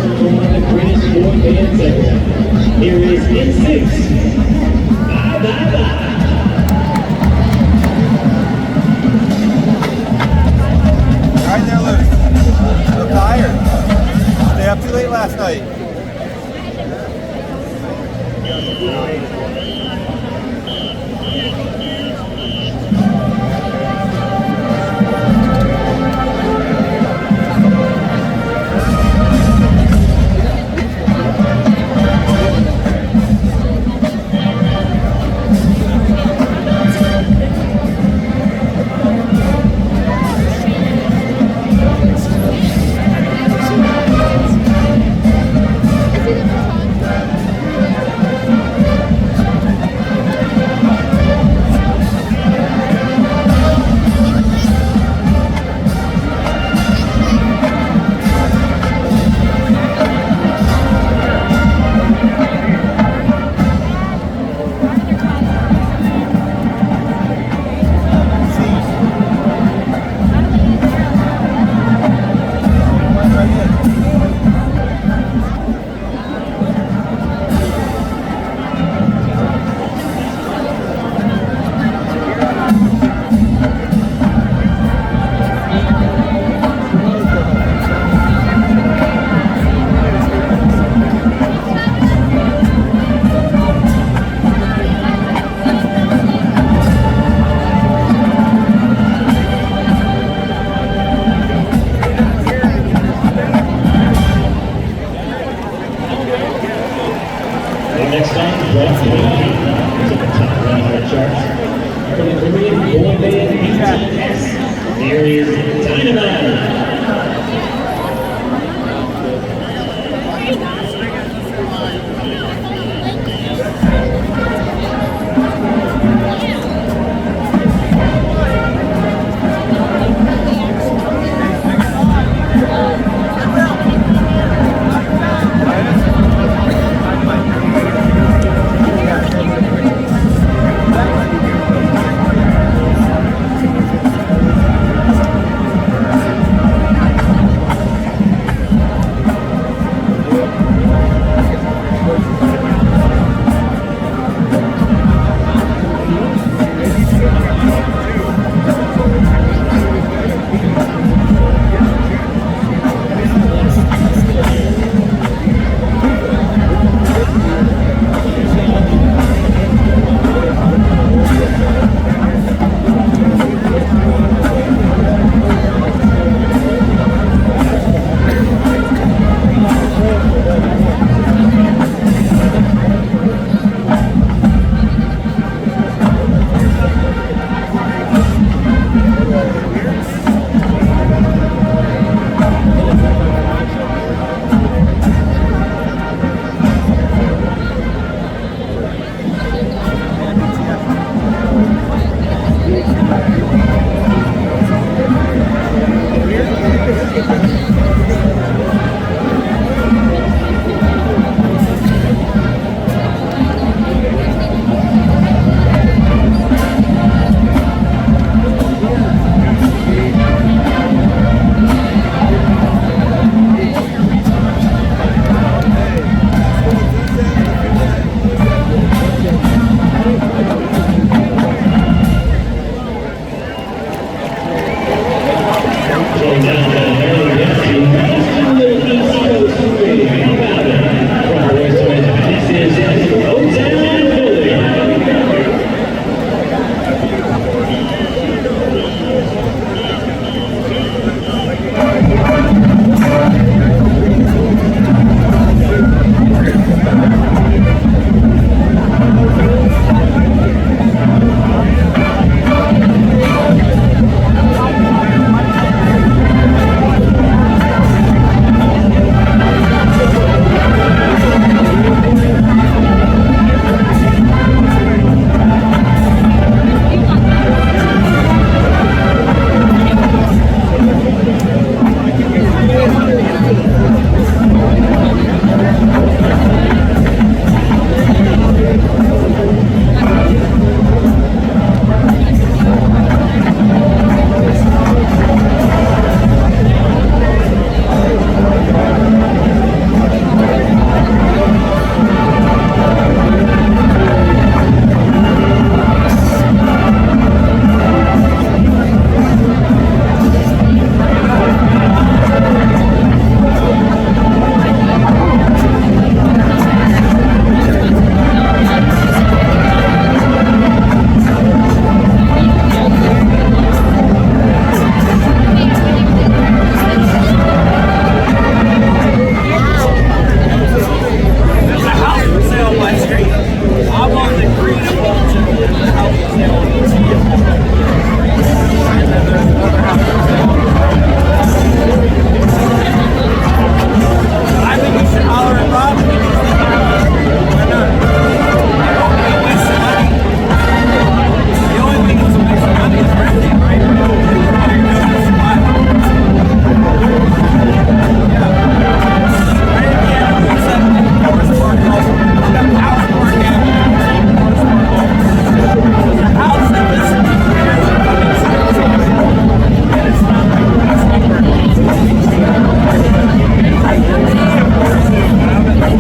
perform the greatest boy bands ever. Here is N6. Bye, bye, bye. All right there, Luke. I'm tired. Stay up too late last night. Next time, Brett Lee to the top 100 charts from the Korean boy band BTS. Here is Dynamite.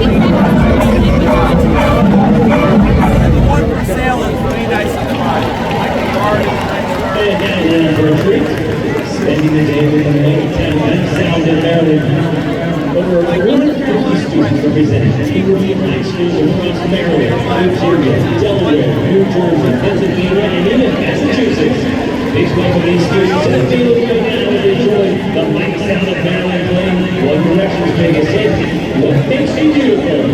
One for sale is really nice on the bottom. And now we're in for a treat. Spending the day with the Lake Town Sound in Maryland. Over 350 students representing 2 high schools across Maryland, Virginia, Delaware, New Jersey, Pennsylvania, and even Massachusetts. Please welcome these students to the field right now as they join the mighty sound of Maryland playing One Direction's biggest hit, What Makes You Beautiful.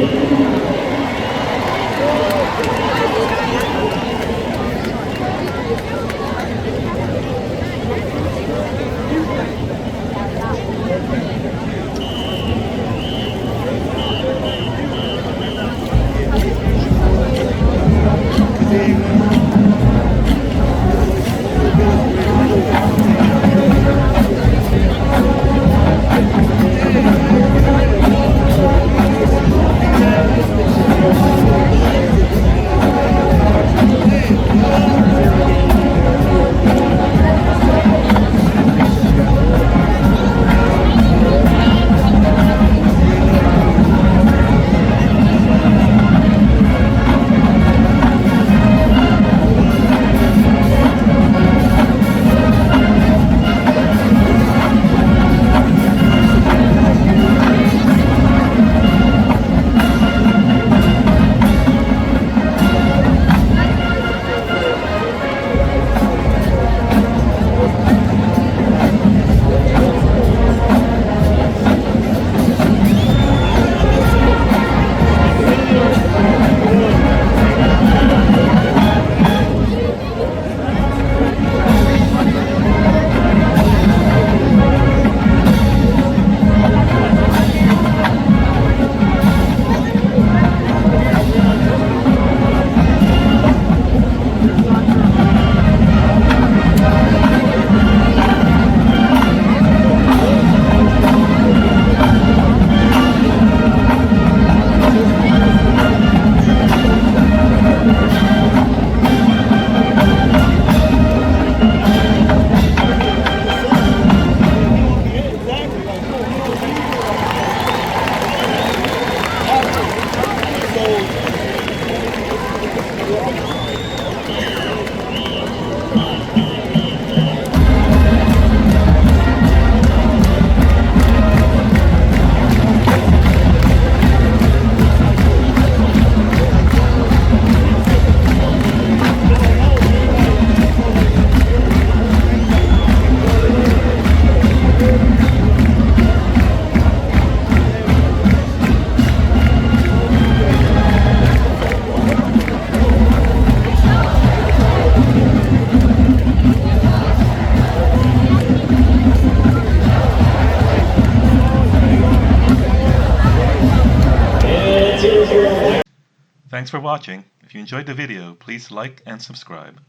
Thanks for watching. If you enjoyed the video, please like and subscribe.